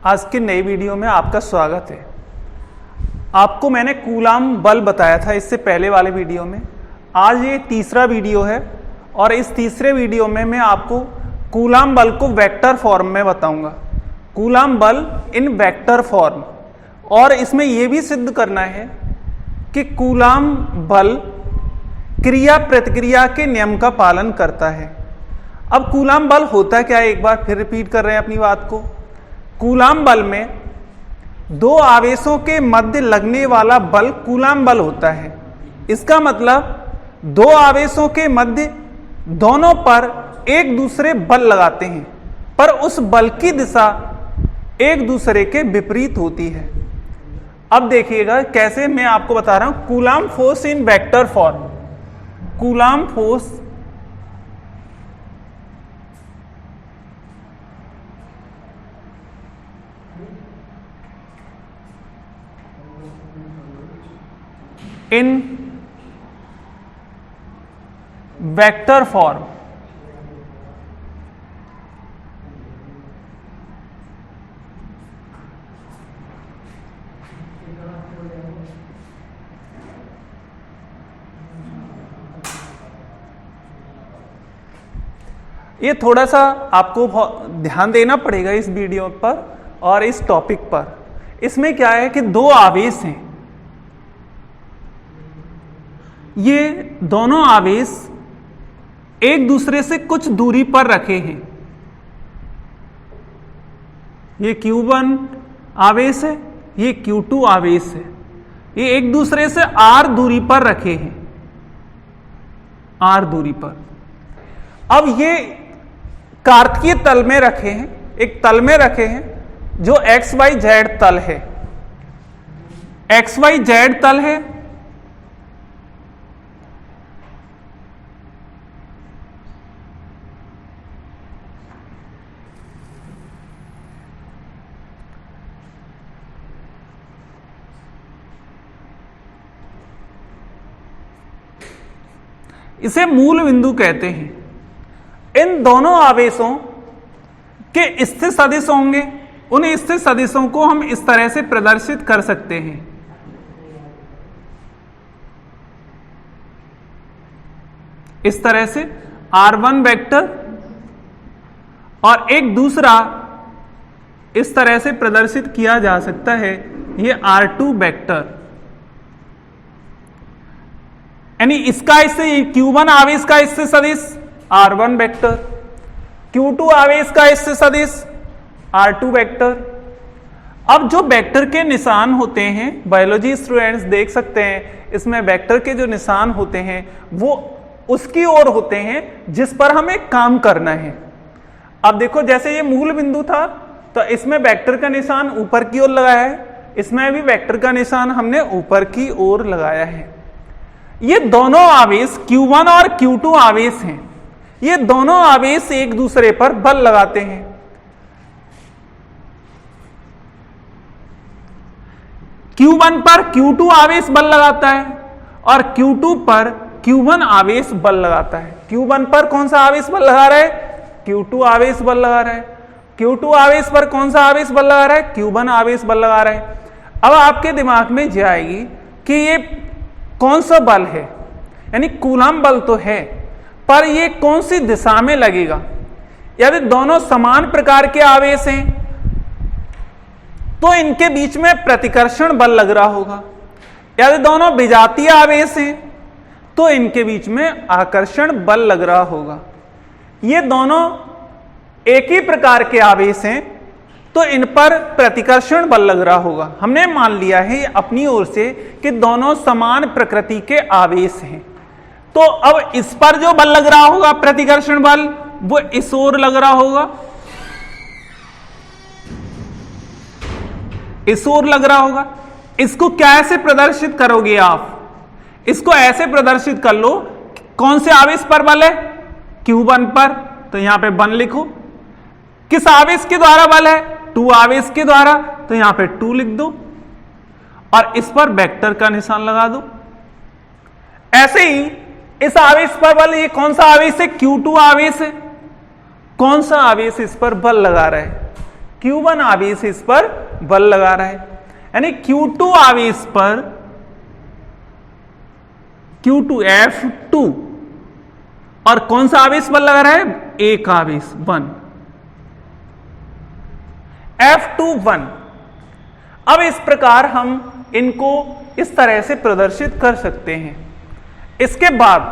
आज के नई वीडियो में आपका स्वागत है। आपको मैंने कूलाम बल बताया था इससे पहले वाले वीडियो में। आज ये तीसरा वीडियो है और इस तीसरे वीडियो में मैं आपको कूलाम बल को वेक्टर फॉर्म में बताऊंगा। कूलाम बल इन वेक्टर फॉर्म, और इसमें यह भी सिद्ध करना है कि कूलाम बल क्रिया प्रतिक्रिया के नियम का पालन करता है। अब कूलाम बल होता क्या है, एक बार फिर रिपीट कर रहे हैं अपनी बात को। कूलाम बल में दो आवेशों के मध्य लगने वाला बल कूलाम बल होता है। इसका मतलब दो आवेशों के मध्य दोनों पर एक दूसरे बल लगाते हैं, पर उस बल की दिशा एक दूसरे के विपरीत होती है। अब देखिएगा कैसे, मैं आपको बता रहा हूं। Coulomb force in vector form, coulomb force in vector form. ये थोड़ा सा आपको ध्यान देना पड़ेगा इस वीडियो पर और इस टॉपिक पर। इसमें क्या है कि दो आवेश हैं, ये दोनों आवेश एक दूसरे से कुछ दूरी पर रखे हैं। ये Q1 आवेश है, ये Q2 आवेश है। ये एक दूसरे से R दूरी पर रखे हैं, R दूरी पर। अब ये कार्तीय तल में रखे हैं, एक तल में रखे हैं जो XYZ तल है। XYZ तल है। इसे मूल बिंदु कहते हैं। इन दोनों आवेशों के स्थिर सदिश होंगे। उन स्थिर सदिशों को हम इस तरह से प्रदर्शित कर सकते हैं। इस तरह से R1 वेक्टर और एक दूसरा इस तरह से प्रदर्शित किया जा सकता है, ये R2 वेक्टर। यानी इसका इससे Q1 आवेश का इससे सदिश R1 वेक्टर, Q2 आवेश का इससे सदिश R2 वेक्टर। अब जो वेक्टर के निशान होते हैं, बायोलॉजी स्टूडेंट्स देख सकते हैं, इसमें वेक्टर के जो निशान होते हैं वो उसकी ओर होते हैं जिस पर हमें काम करना है। अब देखो, जैसे ये मूल बिंदु था तो इसमें वेक्टर का निशान ऊपर की ओर लगाया है, इसमें भी वेक्टर का निशान हमने ऊपर की ओर लगाया है। ये दोनों आवेश Q1 और Q2 आवेश हैं। ये दोनों आवेश एक दूसरे पर बल लगाते हैं। Q1 पर Q2 आवेश बल लगाता है और Q2 पर Q1 आवेश बल लगाता है। Q1 पर कौन सा आवेश बल लगा रहा है? Q2 आवेश बल लगा रहा है। Q2 आवेश पर कौन सा आवेश बल लगा रहा है? Q1 आवेश बल लगा रहा है। अब आपके दिमाग में जाएगी कि ये कौन सा बल है, यानी कूलाम बल तो है, पर ये कौन सी दिशा में लगेगा। यदि दोनों समान प्रकार के आवेश हैं तो इनके बीच में प्रतिकर्षण बल लग रहा होगा। यदि दोनों विजातीय आवेश हैं तो इनके बीच में आकर्षण बल लग रहा होगा। ये दोनों एक ही प्रकार के आवेश हैं तो इन पर प्रतिकर्षण बल लग रहा होगा। हमने मान लिया है अपनी ओर से कि दोनों समान प्रकृति के आवेश हैं, तो अब इस पर जो बल लग रहा होगा प्रतिकर्षण बल, वो इस ओर लग रहा होगा, इस ओर लग रहा होगा। इसको कैसे प्रदर्शित करोगे आप? इसको ऐसे प्रदर्शित कर लो, कौन से आवेश पर बल है? Q1 पर, तो यहां पे 1 लिखो। किस आवेश के द्वारा बल है? 2 आवेश के द्वारा, तो यहां पे 2 लिख दो और इस पर वेक्टर का निशान लगा दो। ऐसे ही इस आवेश पर बल, ये कौन सा आवेश है? Q2 आवेश है। कौन सा आवेश इस पर बल लगा रहा है? Q1 आवेश इस पर बल लगा रहा है, यानी Q2 आवेश पर Q2 F2 और कौन सा आवेश बल लगा रहा है? एक आवेश 1 F2 1। अब इस प्रकार हम इनको इस तरह से प्रदर्शित कर सकते हैं। इसके बाद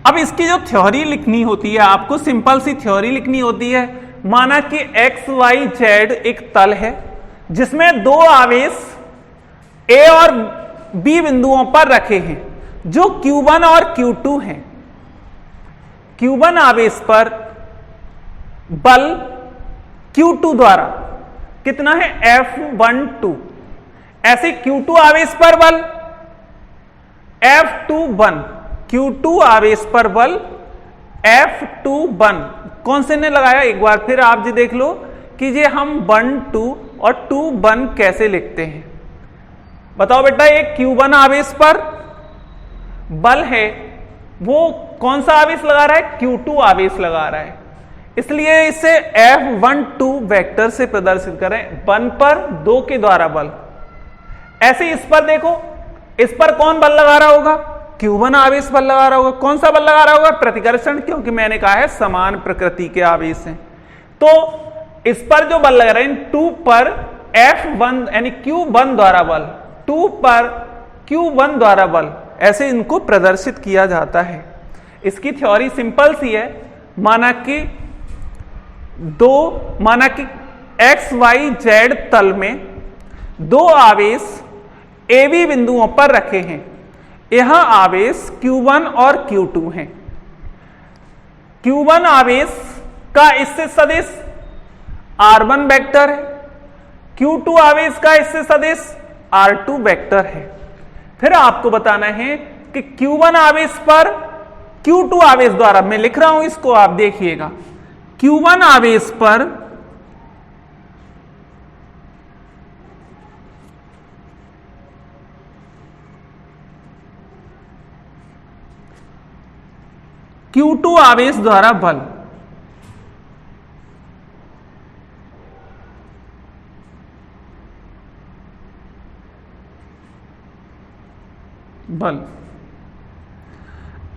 अब इसकी जो थ्योरी लिखनी होती है, आपको सिंपल सी थ्योरी लिखनी होती है। माना कि एक्स वाई जेड एक तल है जिसमें दो आवेश ए और बी बिंदुओं पर रखे हैं जो Q1 और Q2 हैं। Q1 आवेश पर बल Q2 द्वारा कितना है? F12। ऐसे Q2 आवेश पर बल F21, Q2 आवेश पर बल F21। कौन से ने लगाया? एक बार फिर आप जी देख लो कि ये हम 1 2 और 2 1 कैसे लिखते हैं। बताओ बेटा, एक Q1 आवेश पर बल है, वो कौन सा आवेश लगा रहा है? Q2 आवेश लगा रहा है, इसलिए इसे F12 वेक्टर से प्रदर्शित करें। 1 पर 2 के द्वारा बल। ऐसे इस पर देखो, इस पर कौन बल लगा रहा होगा? Q1 आवेश बल लगा रहा होगा। कौन सा बल लगा रहा होगा? प्रतिकर्षण, क्योंकि मैंने कहा है समान प्रकृति के आवेश हैं। तो इस पर जो बल लगा रहे हैं 2 पर F1 यानी Q1 द्वारा बल, 2 पर Q1 द्वारा बल, ऐसे इनको प्रदर्शित किया जाता है। इसकी थ्योरी सिंपल सी है। माना कि एक्स वाई जेड तल में दो आवेश ए बी बिंदुओं पर रखे हैं। यह आवेश Q1 और Q2 हैं। Q1 आवेश का इससे सदिश R1 वेक्टर है, Q2 आवेश का इससे सदिश R2 वेक्टर है। फिर आपको बताना है कि Q1 आवेश पर Q2 आवेश द्वारा, मैं लिख रहा हूं इसको, आप देखिएगा, Q1 आवेश पर Q2 आवेश द्वारा बल,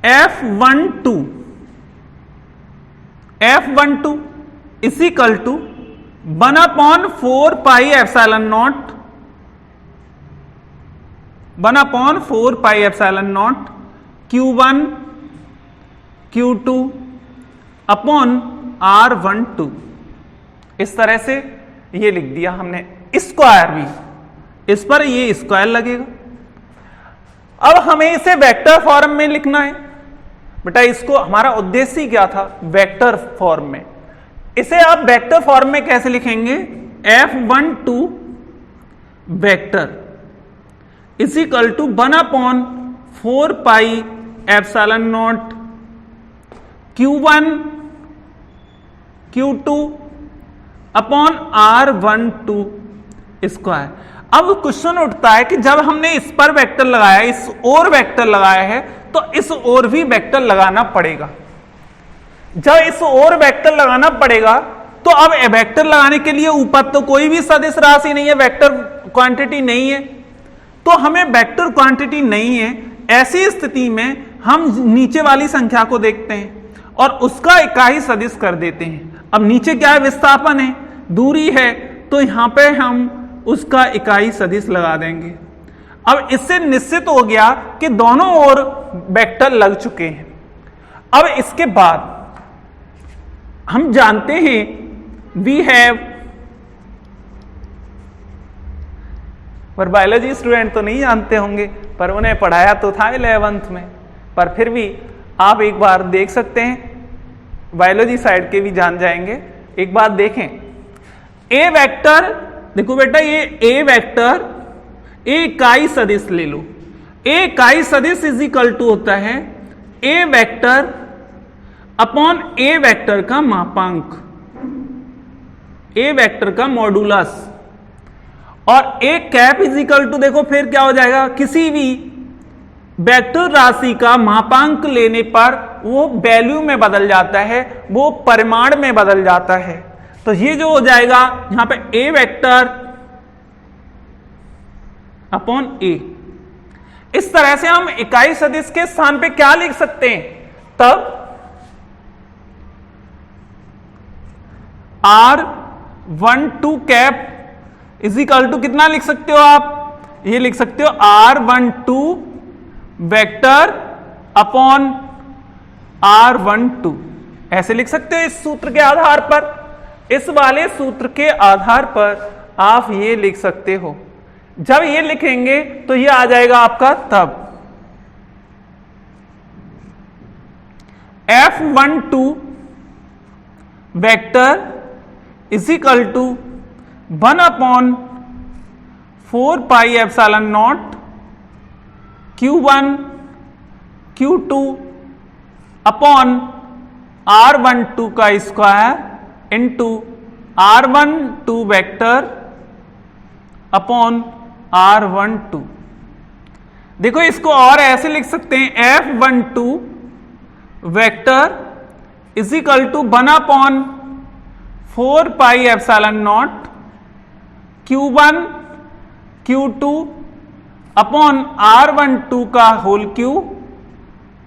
F12 equal to 1/4 pi epsilon naught, 1/4 pi epsilon naught Q1 Q2 upon R12। इस तरह से ये लिख दिया हमने। स्क्वायर भी, इस पर ये स्क्वायर लगेगा। अब हमें इसे वेक्टर फॉर्म में लिखना है। बेटा इसको, हमारा उद्देश्य क्या था? वेक्टर फॉर्म में। इसे आप वेक्टर फॉर्म में कैसे लिखेंगे? F12 vector equal to 1/4 pi epsilon naught Q1 Q2 upon R12 square. अब क्वेश्चन उठता है कि जब हमने इस पर वेक्टर लगाया, इस ओर वेक्टर लगाया है, तो इस ओर भी वेक्टर लगाना पड़ेगा। जब इस ओर वेक्टर लगाना पड़ेगा तो अब वेक्टर लगाने के लिए ऊपर तो कोई भी सदिश राशि नहीं है, वेक्टर क्वांटिटी नहीं है, तो हमें वेक्टर क्वांटिटी नहीं है। ऐसी स्थिति में हम नीचे वाली संख्या को देखते हैं और उसका इकाई सदिश कर देते हैं। अब नीचे क्या है? विस्थापन है, दूरी है, तो यहां पे हम उसका इकाई सदिश लगा देंगे। अब इससे निश्चित हो गया कि दोनों ओर वेक्टर लग चुके हैं। अब इसके बाद हम जानते हैं वी हैव, पर बायोलॉजी स्टूडेंट तो नहीं जानते होंगे, पर उन्हें पढ़ाया तो था 11th में, पर फिर भी आप एक बार देख सकते हैं, बायोलॉजी साइड के भी जान जाएंगे। एक बात देखें, ए वेक्टर, देखो बेटा ये ए वेक्टर, ए इकाई सदिश ले लो। ए इकाई सदिश इज इक्वल टू होता है ए वेक्टर अपॉन ए वेक्टर का मापांक, ए वेक्टर का मॉडुलस, और A cap is equal to, देखो फिर क्या हो जाएगा, किसी भी वेक्टर राशि का मापांक लेने पर वो वैल्यू में बदल जाता है, वो परिमाण में बदल जाता है। तो तो ये जो हो जाएगा यहां पे ए वेक्टर अपॉन ए। इस तरह से हम इकाई सदिश के स्थान पे क्या लिख सकते हैं, तब R12 cap is equal to कितना लिख सकते हो आप, ये लिख सकते हो R12 वेक्टर अपॉन R12, ऐसे लिख सकते हो इस सूत्र के आधार पर। इस वाले सूत्र के आधार पर आप ये लिख सकते हो। जब ये लिखेंगे तो ये आ जाएगा आपका तब F12 vector is equal to 1 upon 4 pi epsilon naught Q1 Q2 upon R12 का square into R12 vector upon R12। देखो इसको और ऐसे लिख सकते हैं, F12 vector is equal to 1 upon 4 pi epsilon naught Q1 Q2 upon R12 का whole cube,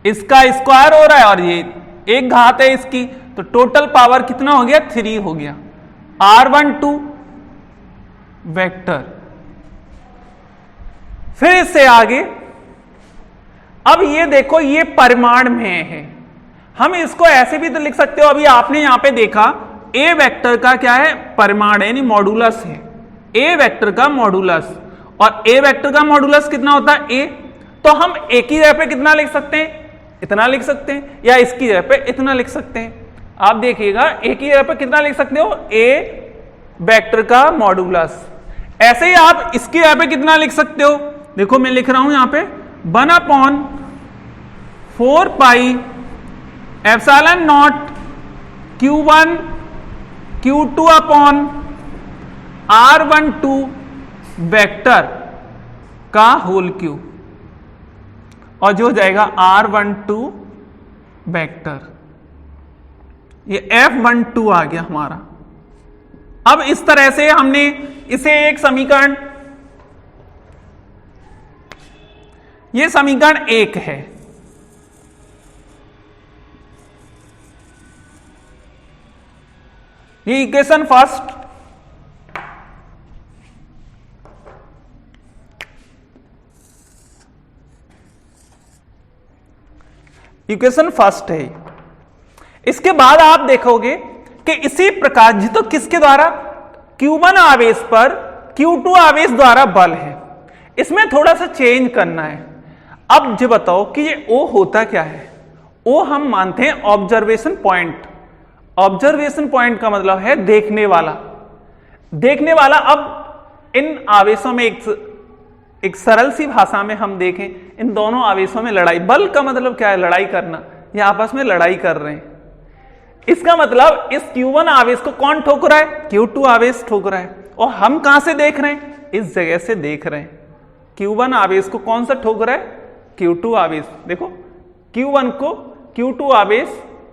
इसका स्क्वायर हो रहा है और ये एक घात है इसकी, तो टोटल पावर कितना हो गया, 3 हो गया। R12 vector. फिर इससे आगे अब ये देखो ये परिमाण में है, हम इसको ऐसे भी तो लिख सकते हो। अभी आपने यहां पे देखा ए वेक्टर का क्या है, परिमाण है, यानी मॉडुलस है, ए वेक्टर का मॉडुलस। और ए वेक्टर का मॉडुलस कितना होता है, ए। तो हम ए की जगह पे कितना लिख सकते हैं, इतना लिख सकते हैं, या इसकी जगह पे इतना लिख सकते हैं। आप देखिएगा ए की जगह पे कितना लिख सकते हो, ए वेक्टर का मॉडुलस। ऐसे ही आप इसकी जगह पे कितना लिख सकते हो, देखो मैं लिख रहा हूं यहां पे 1 upon 4 pi epsilon naught Q1 Q2 upon R12 vector का होल क्यूब, और जो हो जाएगा R12 वेक्टर। ये F12 आ गया हमारा। अब इस तरह से हमने इसे एक समीकरण, ये समीकरण 1 है। ये इक्वेशन फर्स्ट, इक्वेशन फर्स्ट है। इसके बाद आप देखोगे कि इसी प्रकार जी तो किसके द्वारा, Q1 आवेश पर Q2 आवेश द्वारा बल है। इसमें थोड़ा सा चेंज करना है। अब जो बताओ कि ये O होता क्या है, O हम मानते हैं ऑब्जर्वेशन पॉइंट। ऑब्जर्वेशन पॉइंट का मतलब है देखने वाला, देखने वाला। अब इन आवेशों में एक सरल सी भाषा में हम देखें, इन दोनों आवेशों में लड़ाई, बल का मतलब क्या है, लड़ाई करना, ये आपस में लड़ाई कर रहे हैं। इसका मतलब इस Q1 आवेश को कौन ठोक रहा है, Q2 आवेश ठोक रहा है। और हम कहां से देख रहे हैं, इस जगह से देख रहे हैं। Q1 आवेश को कौन सा ठोक रहा है, Q2 आवेश। देखो Q1 को Q2 आवेश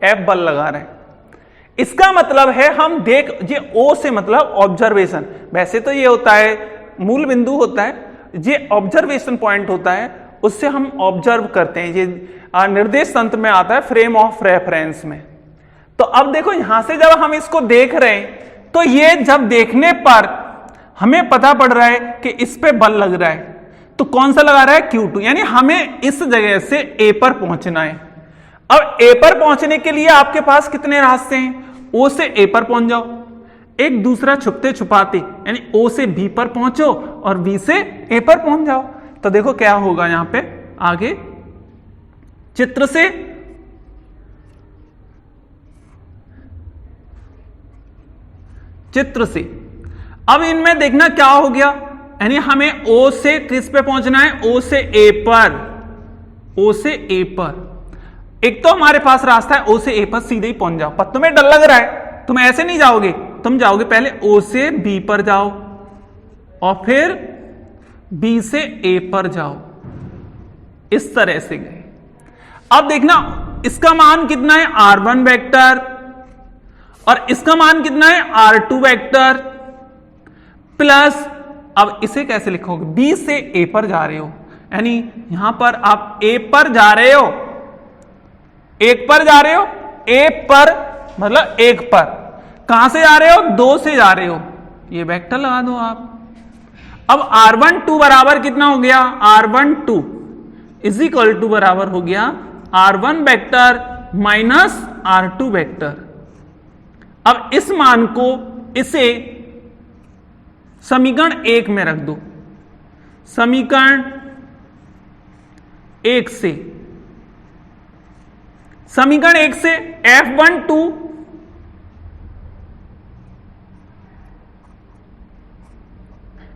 F बल लगा रहे हैं। इसका मतलब है हम देख, ये O से मतलब ऑब्जर्वेशन, वैसे तो ये होता है मूल बिंदु होता है, ये ऑब्जर्वेशन पॉइंट होता है, उससे हम ऑब्जर्व करते हैं। ये निर्देश तंत्र में आता है फ्रेम ऑफ रेफरेंस में। तो अब देखो यहां से जब हम इसको देख रहे हैं, तो ये जब देखने पर हमें पता पड़ रहा है कि इस पे बल लग रहा है, तो कौन सा लगा रहा है, Q2, यानी हमें इस जगह से A पर पहुंचना है। अब A पर पहुंचने के लिए आपके पास कितने रास्ते हैं, O से A पर पहुंच जाओ, एक दूसरा छुपते छुपाते, यानी O से B पर पहुंचो और B से A पर पहुंच जाओ। तो देखो क्या होगा यहां पे आगे चित्र से, अब इनमें देखना क्या हो गया, यानी हमें O से किस पे पहुंचना है, O से A पर, O से A पर। एक तो हमारे पास रास्ता है O से A पर सीधे ही पहुंच जाओ, पर तुम्हें डर लग रहा है, तुम ऐसे नहीं जाओगे, तुम जाओगे पहले O से B पर जाओ और फिर B से A पर जाओ, इस तरह से गए। अब देखना इसका मान कितना है, R1 वेक्टर, और इसका मान कितना है R2 वेक्टर प्लस, अब इसे कैसे लिखोगे, B से A पर जा रहे हो, यानी यहां पर आप A पर जा रहे हो, एक पर जा रहे हो, A पर मतलब एक पर, कहां से जा रहे हो, 2 से जा रहे हो, ये वेक्टर लगा दो आप। अब R12 बराबर कितना हो गया, R12 इज इक्वल टू बराबर हो गया R1 vector minus R2 vector. अब इस मान को इसे समीकरण 1 में रख दो, समीकरण 1 से, समीकरण 1 से F12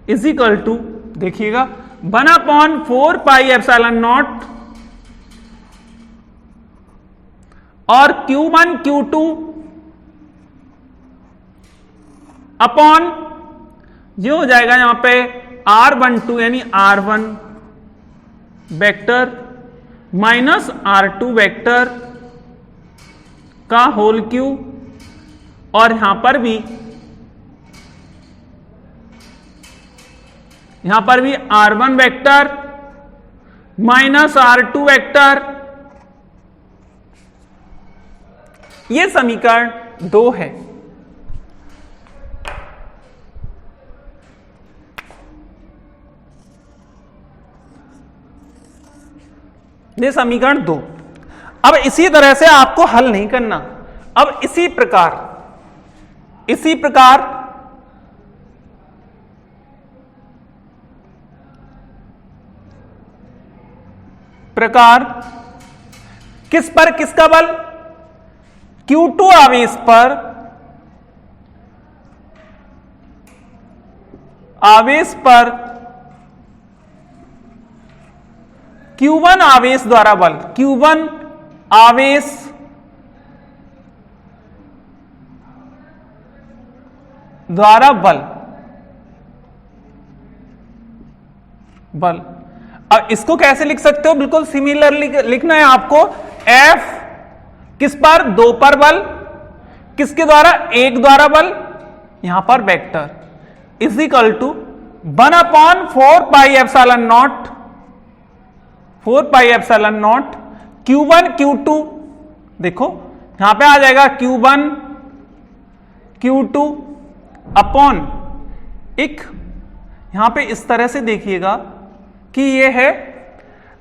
इज इक्वल टू, देखिएगा 1/4 पाई एप्सिलॉन नॉट और Q1 Q2 अपॉन, ये हो जाएगा यहां पे R12 यानी R1 vector minus R2 vector का होल क्यू, और यहां पर भी R1 vector minus R2 vector. ये समीकरण 2 है। ये समीकरण 2। अब इसी तरह से आपको हल नहीं करना, अब इसी प्रकार किस पर, किसका बल, Q2 आवेश पर Q1 आवेश द्वारा बल, Q1 आवेश द्वारा बल। अब इसको कैसे लिख सकते हो, बिल्कुल सिमिलरली लिखना है आपको। F किस पर, 2 पर बल, किसके द्वारा, 1 द्वारा बल, यहां पर vector is equal to 1/4 pi epsilon naught, 4 pi epsilon naught Q1 Q2, देखो यहां पे आ जाएगा Q1 Q2 अपॉन एक, यहां पे इस तरह से देखिएगा कि ये है,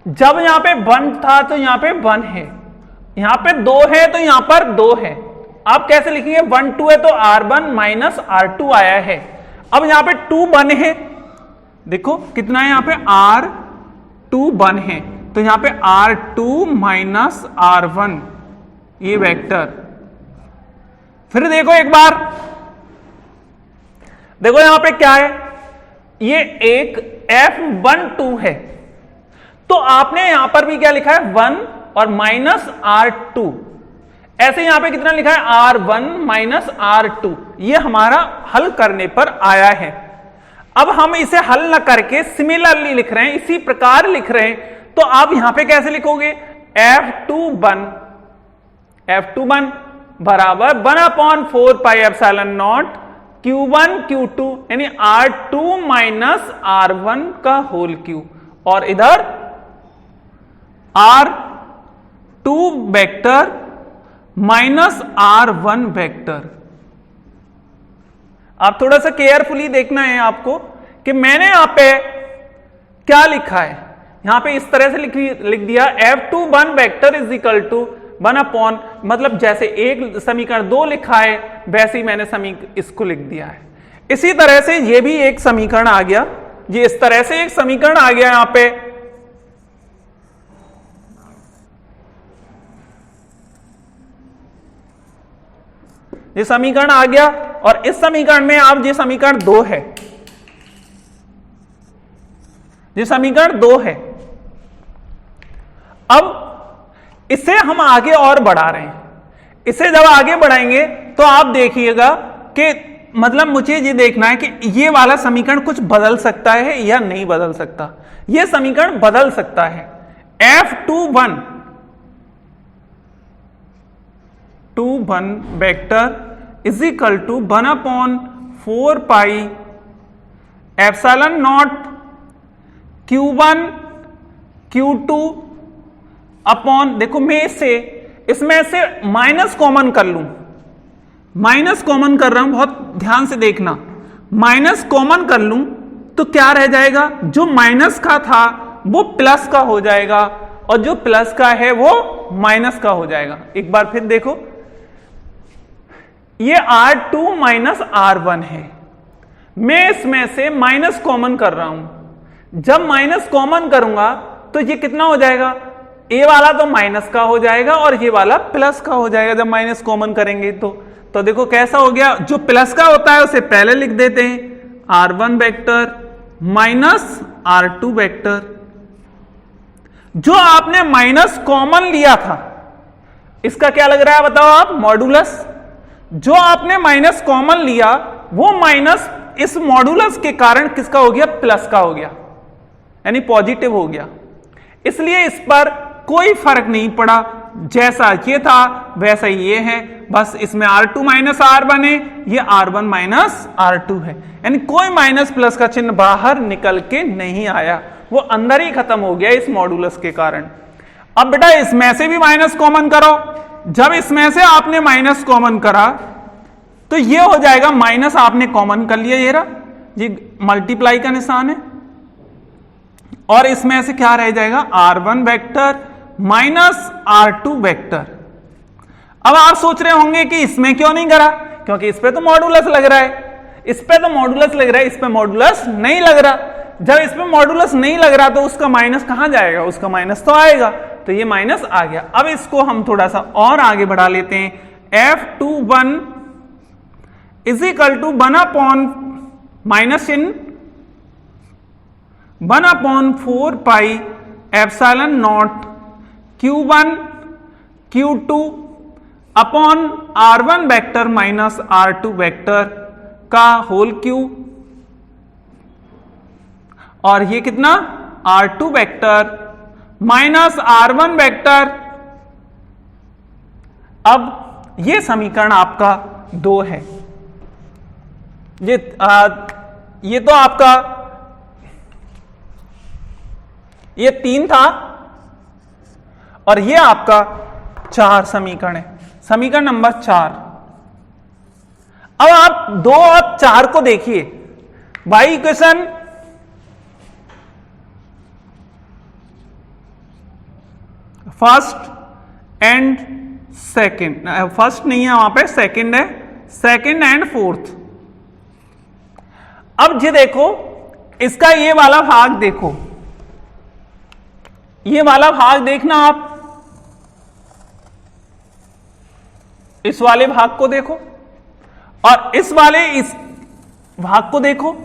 जब यहां पे 1 था तो यहां पे 1 है, यहां पे 2 है तो यहां पर 2 है। आप कैसे लिखेंगे, 1 2 है तो R1 माइनस R2 आया है। अब यहां पे 2 1 है, देखो कितना है, यहां पे R2 1 है, तो यहां पे R2 माइनस R1 ये वेक्टर। फिर देखो एक बार, देखो यहां पे क्या है, ये एक F12 है, तो आपने यहां पर भी क्या लिखा है, 1 और माइनस R2, ऐसे यहां पे कितना लिखा है, R1 माइनस R2। ये हमारा हल करने पर आया है। अब हम इसे हल न करके सिमिलरली लिख रहे हैं, इसी प्रकार लिख रहे हैं, तो आप यहां पे कैसे लिखोगे, F21 बराबर 1/4 pi epsilon naught Q1 Q2 यानी R2 माइनस R1 का होल क्यू, और इधर R2 vector minus R1 vector. आप थोड़ा सा केयरफुली देखना है आपको कि मैंने यहां पे क्या लिखा है, यहां पे इस तरह से लिख दिया F21 vector is equal to 1/, मतलब जैसे एक समीकरण 2 लिखा है वैसे ही मैंने इसको लिख दिया है। इसी तरह से ये भी एक समीकरण आ गया, ये इस तरह से एक समीकरण आ गया, यहां पे ये समीकरण आ गया, और इस समीकरण में अब ये समीकरण 2 है, ये समीकरण 2 है। अब इसे हम आगे और बढ़ा रहे हैं, इसे जब आगे बढ़ाएंगे तो आप देखिएगा कि मतलब मुझे ये देखना है कि ये वाला समीकरण कुछ बदल सकता है या नहीं बदल सकता। ये समीकरण बदल सकता है। F21 vector is equal to 1/4 pi epsilon naught Q1 Q2 upon, देखो मैं इसमें से माइनस कॉमन कर लूं, माइनस कॉमन कर रहा हूं, बहुत ध्यान से देखना, माइनस कॉमन कर लूं तो क्या रह जाएगा, जो माइनस का था वो प्लस का हो जाएगा और जो प्लस का है वो माइनस का हो जाएगा। एक बार फिर देखो, ये R2 माइनस R1 है, मैं इसमें से माइनस कॉमन कर रहा हूं, जब माइनस कॉमन करूंगा तो ये कितना हो जाएगा, ए वाला तो माइनस का हो जाएगा और ये वाला प्लस का हो जाएगा जब माइनस कॉमन करेंगे तो देखो कैसा हो गया, जो प्लस का होता है उसे पहले लिख देते हैं, R1 vector minus R2 vector. जो आपने माइनस कॉमन लिया था इसका क्या लग रहा है बताओ आप, मॉडुलस। जो आपने माइनस कॉमन लिया वो माइनस इस मॉडुलस के कारण किसका हो गया, प्लस का हो गया, यानी पॉजिटिव हो गया। इसलिए इस पर कोई फर्क नहीं पड़ा, जैसा ये था वैसा ये है, बस इसमें R2 माइनस R1 है, ये R1 माइनस R2 है, यानी कोई माइनस प्लस का चिन्ह बाहर निकल के नहीं आया, वो अंदर ही खत्म हो गया इस मॉडुलस के कारण। अब बेटा इसमें से भी माइनस कॉमन करो, जब इसमें से आपने माइनस कॉमन करा तो ये हो जाएगा, माइनस आपने कॉमन कर लिया, ये रहा, ये मल्टीप्लाई का निशान है, और इसमें से क्या रह जाएगा, R1 vector minus R2 vector. अब आप सोच रहे होंगे कि इसमें क्यों नहीं करा, क्योंकि इस पे तो मॉडुलस लग रहा है, इस पे तो मॉडुलस लग रहा है, इस पे मॉडुलस नहीं लग रहा। जब इस पे मॉडुलस नहीं लग रहा तो उसका माइनस कहां जाएगा, उसका माइनस तो आएगा, तो ये माइनस आ गया। अब इसको हम थोड़ा सा और आगे बढ़ा लेते हैं, F21 is equal to 1 minus in 1/4 pi epsilon naught Q1 Q2 upon R1 vector minus R2 vector का होल क्यूब, और ये कितना, R2 vector minus R1 vector. अब ये समीकरण आपका 2 है, ये तो आपका ये 3 था और ये आपका 4 समीकरण है, समीकरण नंबर 4। अब आप 2 और 4 को देखिए, by equation first and second, first नहीं है वहां पे, सेकंड है, सेकंड एंड फोर्थ। अब ये देखो, इसका ये वाला भाग देखो, ये वाला भाग देखना आप, इस वाले भाग को देखो और इस भाग को देखो,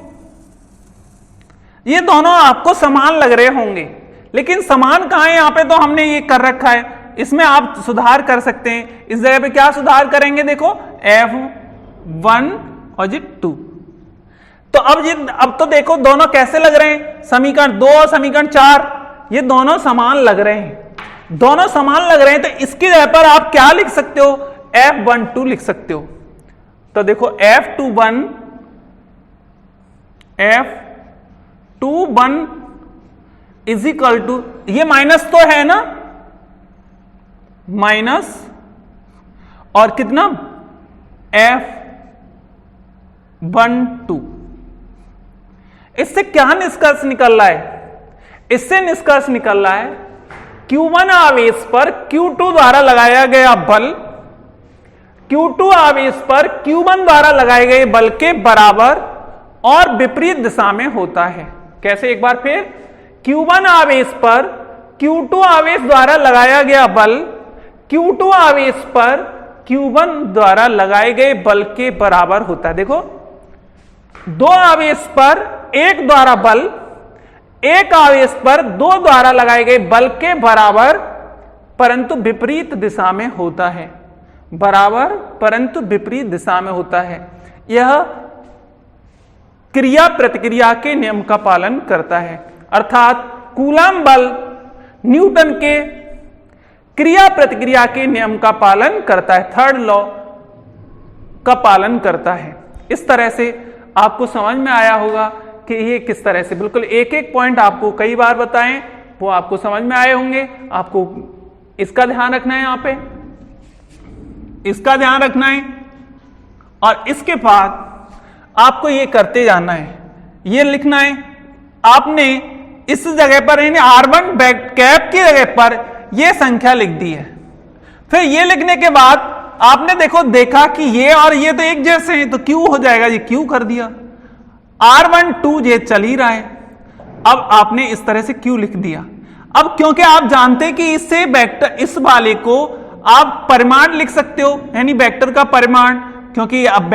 ये दोनों आपको समान लग रहे होंगे, लेकिन समान कहां है, यहां पे तो हमने ये कर रखा है, इसमें आप सुधार कर सकते हैं। इस जगह पे क्या सुधार करेंगे, देखो F1 और ये 2। तो अब तो देखो दोनों कैसे लग रहे हैं, समीकरण 2 और समीकरण 4 ये दोनों समान लग रहे हैं, दोनों समान लग रहे हैं, तो इसकी जगह पर आप क्या लिख सकते हो, F12 लिख सकते हो। तो देखो F21 इज इक्वल टू, ये माइनस तो है ना, माइनस और कितना F12। इससे क्या निष्कर्ष निकल रहा है, इससे निष्कर्ष निकल रहा है Q1 आवेश पर Q2 द्वारा लगाया गया बल Q2 आवेश पर Q1 द्वारा लगाए गए बल के बराबर और विपरीत दिशा में होता है। कैसे, एक बार फिर, Q1 आवेश पर Q2 आवेश द्वारा लगाया गया बल Q2 आवेश पर Q1 द्वारा लगाए गए बल के बराबर होता है। देखो, 2 आवेश पर 1 द्वारा बल, 1 आवेश पर 2 द्वारा लगाए गए बल के बराबर परंतु विपरीत दिशा में होता है, बराबर परंतु विपरीत दिशा में होता है। यह क्रिया प्रतिक्रिया के नियम का पालन करता है, अर्थात कूलम्ब बल न्यूटन के क्रिया प्रतिक्रिया के नियम का पालन करता है, थर्ड लॉ का पालन करता है। इस तरह से आपको समझ में आया होगा कि ये किस तरह से, बिल्कुल एक एक पॉइंट आपको कई बार बताएं वो आपको समझ में आए होंगे। आपको इसका ध्यान रखना है, यहां पे इसका ध्यान रखना है, और इसके बाद आपको ये करते जाना है, ये लिखना है। आपने इस जगह पर R1 कैप की जगह पर ये संख्या लिख दी है। फिर ये लिखने के बाद आपने देखा कि ये और ये तो एक जैसे हैं, तो Q हो जाएगा, ये Q कर दिया। R1 2 ये चल ही रहा है, अब आपने इस तरह से Q लिख दिया। अब क्योंकि आप जानते हैं कि इससे वेक्टर, इस वाले को आप परिमाण लिख सकते हो, यानी वेक्टर का परिमाण, क्योंकि अब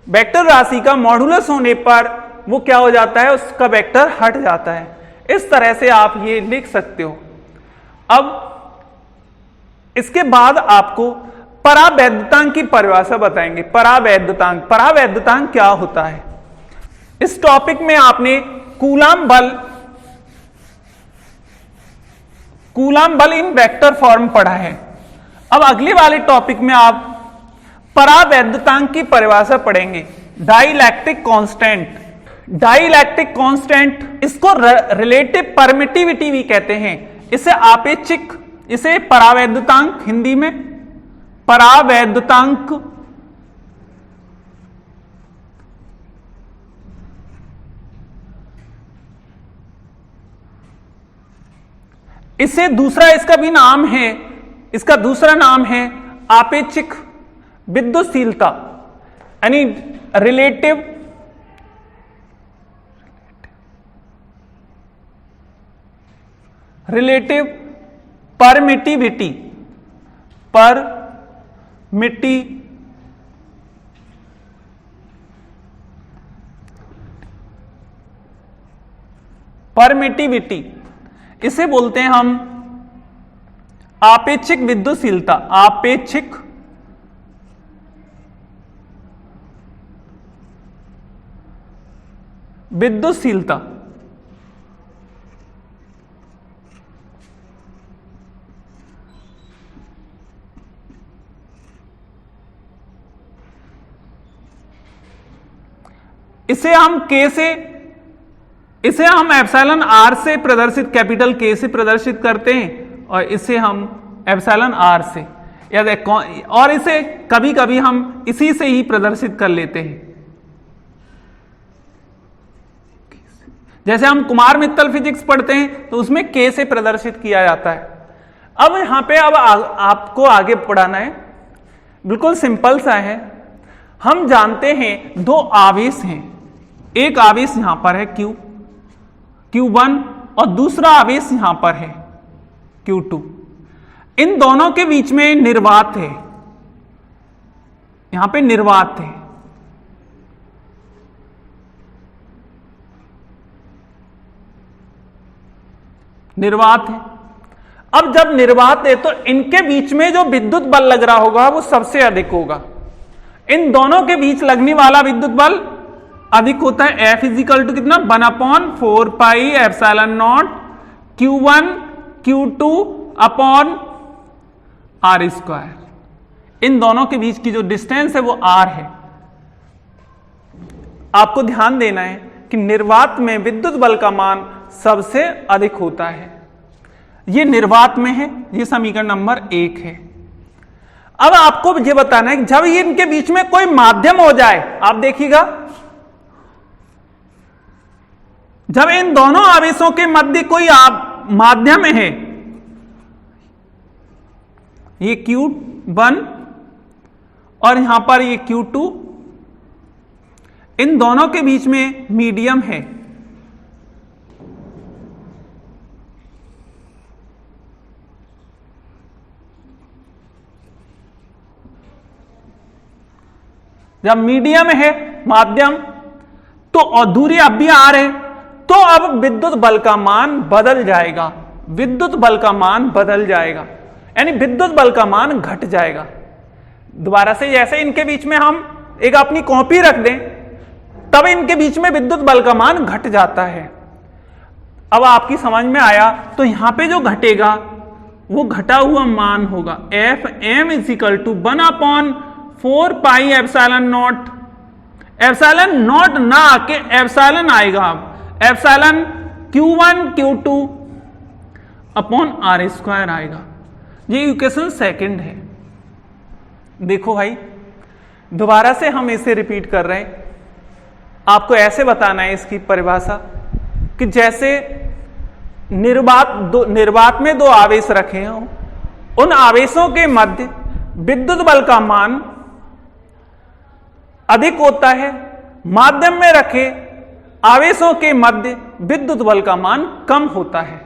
वेक्टर राशि का मॉडुलस होने पर वो क्या हो जाता है, उसका वेक्टर हट जाता है। इस तरह से आप ये लिख सकते हो। अब इसके बाद आपको परावैद्युतांक की परिभाषा बताएंगे। परावैद्युतांक क्या होता है? इस टॉपिक में आपने कूलाम बल इन वेक्टर फॉर्म पढ़ा है। अब अगले वाले टॉपिक में आप परावैद्युतांक की परिभाषा पढ़ेंगे। डाइलेक्ट्रिक कांस्टेंट, इसको रिलेटिव परमिटिविटी भी कहते हैं। इसे आपेक्षिक, इसे परावैद्युतांक, हिंदी में परावैद्युतांक। इससे दूसरा इसका भी नाम है, इसका दूसरा नाम है आपेक्षिक विद्युतशीलता, यानी रिलेटिव परमिटिविटी। परमिटिविटी इसे बोलते हैं हम आपेक्षिक विद्युतशीलता। आपेक्षिक विद्युतशीलता। इसे हम एप्सिलॉन आर से प्रदर्शित, कैपिटल के से प्रदर्शित करते हैं, और इसे हम एप्सिलॉन आर से, और इसे कभी कभी हम इसी से ही प्रदर्शित कर लेते हैं। जैसे हम कुमार मित्तल फिजिक्स पढ़ते हैं तो उसमें के से प्रदर्शित किया जाता है। अब यहां पे आपको आगे पढ़ाना है, बिल्कुल सिंपल सा है। हम जानते हैं दो आवेश हैं, एक आवेश यहां पर है Q1 और दूसरा आवेश यहां पर है Q2। इन दोनों के बीच में निर्वात है, यहां पे निर्वात है। निर्वात है। अब जब निर्वात है तो इनके बीच में जो विद्युत बल लग रहा होगा वो सबसे अधिक होगा। इन दोनों के बीच लगने वाला विद्युत बल अधिक होता है। F इजिकल टू कितना, 1/4 pi epsilon naught Q1 Q2 upon R square. इन दोनों के बीच की जो डिस्टेंस है वो R है। आपको ध्यान देना है कि निर्वात में विद्युत बल का मान सबसे अधिक होता है। ये निर्वात में है, ये समीकरण नंबर 1 है। अब आपको ये बताना है कि जब ये इनके बीच में कोई माध्यम हो जाए, आप देखिएगा जब इन दोनों आवेशों के मध्य कोई माध्यम है, ये Q1 और यहां पर ये Q2, इन दोनों के बीच में मीडियम है। जब मीडियम है, माध्यम, तो और दूरी अब भी R है, तो अब विद्युत बल का मान बदल जाएगा। विद्युत बल का मान बदल जाएगा, यानी विद्युत बल का मान घट जाएगा। दोबारा से, जैसे इनके बीच में हम एक अपनी कॉपी रख दें, तब इनके बीच में विद्युत बल का मान घट जाता है। अब आपकी समझ में आया, तो यहां पे जो घटेगा वो घटा हुआ मान होगा। Fm equal to 1/4 4 pi epsilon naught, epsilon naught ना आके एप्सिलॉन आएगा, अब epsilon Q1 Q2 upon r square आएगा। ये इक्वेशन सेकंड है। देखो भाई दोबारा से हम इसे रिपीट कर रहे हैं, आपको ऐसे बताना है इसकी परिभाषा कि जैसे निर्वात में दो आवेश रखे हों, उन आवेशों के मध्य विद्युत बल का मान अधिक होता है, माध्यम में रखे आवेशों के मध्य विद्युत बल का मान कम होता है।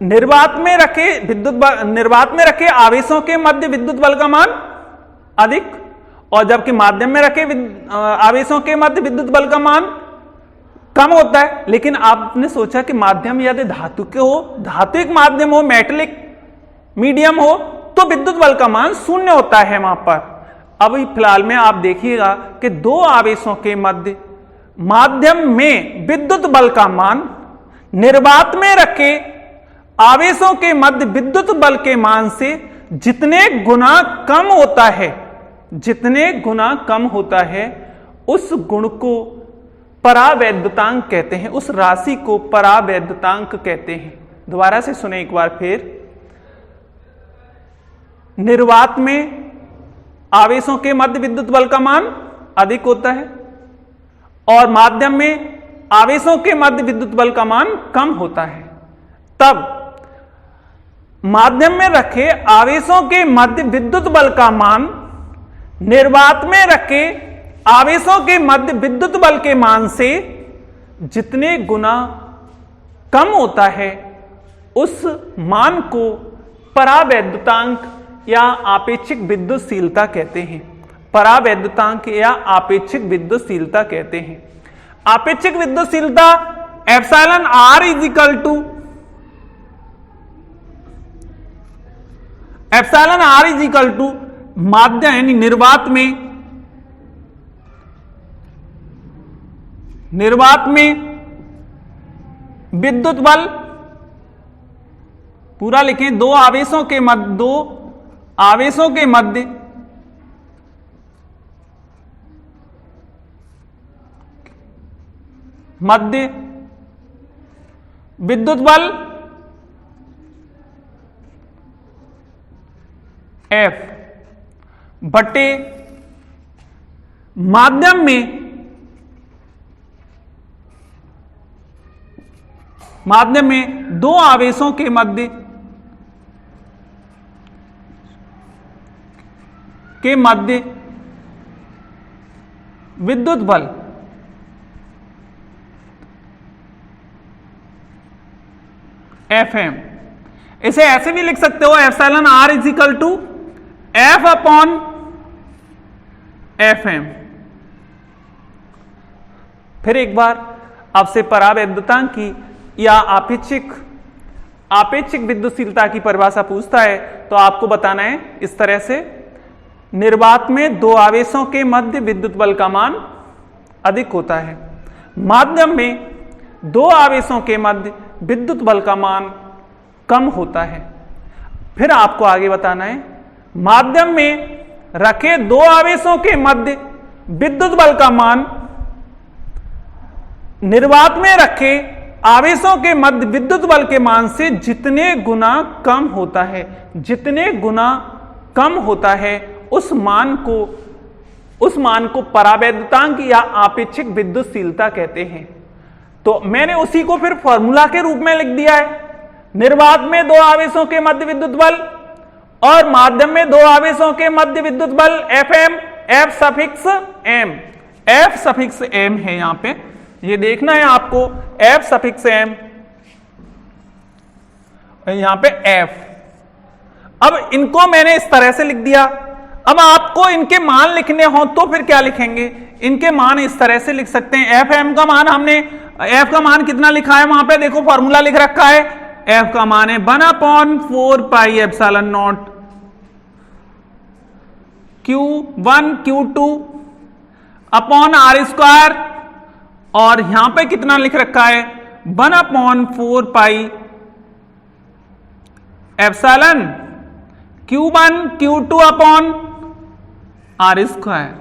निर्वात में रखे आवेशों के मध्य विद्युत बल का मान अधिक, और जबकि माध्यम में रखे आवेशों के मध्य विद्युत बल का मान कम होता है। लेकिन आपने सोचा कि माध्यम यदि धातु के हो, धात्विक माध्यम हो, मेटेलिक मीडियम हो, तो विद्युत बल का मान शून्य होता है वहां पर। अब फिलहाल में आप देखिएगा कि दो आवेशों के मध्य माध्यम में विद्युत बल का मान निर्वात में रखे आवेशों के मध्य विद्युत बल के मान से जितने गुना कम होता है, जितने गुना कम होता है, उस गुण को परावैद्युतांक कहते हैं, उस राशि को परावैद्युतांक कहते हैं। दोबारा से सुने एक बार फिर, निर्वात में आवेशों के मध्य विद्युत बल का मान अधिक होता है और माध्यम में आवेशों के मध्य विद्युत बल का मान कम होता है। तब माध्यम में रखे आवेशों के मध्य विद्युत बल का मान निर्वात में रखे आवेशों के मध्य विद्युत बल के मान से जितने गुना कम होता है, उस मान को परावैद्युतांक या आपेक्षिक विद्युतशीलता कहते हैं। परावैद्युतांक या आपेक्षिक विद्युतशीलता कहते हैं। आपेक्षिक विद्युतशीलता epsilon are is equal to माध्यम यानी निर्वात में विद्युत बल, पूरा लिखें, दो आवेशों के मध्य विद्युत बल F बटे माध्यम में दो आवेशों के मध्य विद्युत बल Fm। इसे ऐसे भी लिख सकते हो, epsilon are is equal to F upon Fm। फिर एक बार आपसे परावैद्युतांक की या आपेक्षिक विद्युतशीलता की परिभाषा पूछता है तो आपको बताना है इस तरह से, निर्वात में दो आवेशों के मध्य विद्युत बल का मान अधिक होता है, माध्यम में दो आवेशों के मध्य विद्युत बल का मान कम होता है। फिर आपको आगे बताना है, माध्यम में रखे दो आवेशों के मध्य विद्युत बल का मान निर्वात में रखे आवेशों के मध्य विद्युत बल के मान से जितने गुना कम होता है, जितने गुना कम होता है, उस मान को परावैद्युतांक या आपेक्षिक विद्युतशीलता कहते हैं। तो मैंने उसी को फिर फॉर्मूला के रूप में लिख दिया है, निर्वात में दो आवेशों के मध्य विद्युत बल और माध्यम में दो आवेशों के मध्य विद्युत बल Fm, F सफिक्स m है, यहां पे ये देखना है आपको, F सफिक्स m, यहां पे F। अब इनको मैंने इस तरह से लिख दिया। अब आपको इनके मान लिखने हो तो फिर क्या लिखेंगे, इनके मान इस तरह से लिख सकते हैं। Fm का मान हमने, F का मान कितना लिखा है वहां पे देखो, फॉर्मूला लिख रखा है, F का मान है 1/4 pi epsilon naught Q1 Q2 upon r square, और यहां पे कितना लिख रखा है 1/4 pi epsilon Q1 Q2 upon r square,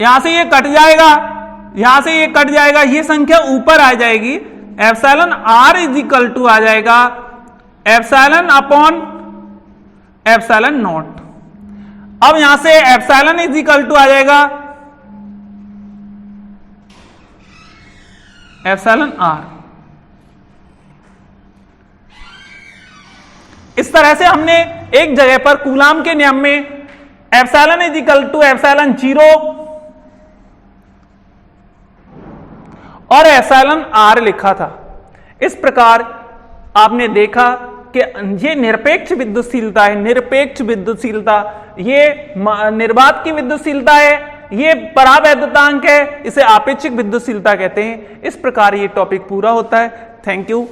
यहां से ये कट जाएगा, यहां से ये कट जाएगा, ये संख्या ऊपर आ जाएगी, epsilon are is equal to आ जाएगा एप्सिलॉन अपॉन एप्सिलॉन नॉट। अब यहां से एप्सिलॉन इज इक्वल टू आ जाएगा एप्सिलॉन आर। इस तरह से हमने एक जगह पर कूलाम के नियम में epsilon is equal to epsilon 0 और एप्सिलॉन आर लिखा था। इस प्रकार आपने देखा कि ये निरपेक्ष विद्युतशीलता है, निरपेक्ष विद्युतशीलता, ये निर्वात की विद्युतशीलता है, ये परावैद्युतांक है, इसे आपेक्षिक विद्युतशीलता कहते हैं। इस प्रकार ये टॉपिक पूरा होता है। Thank you.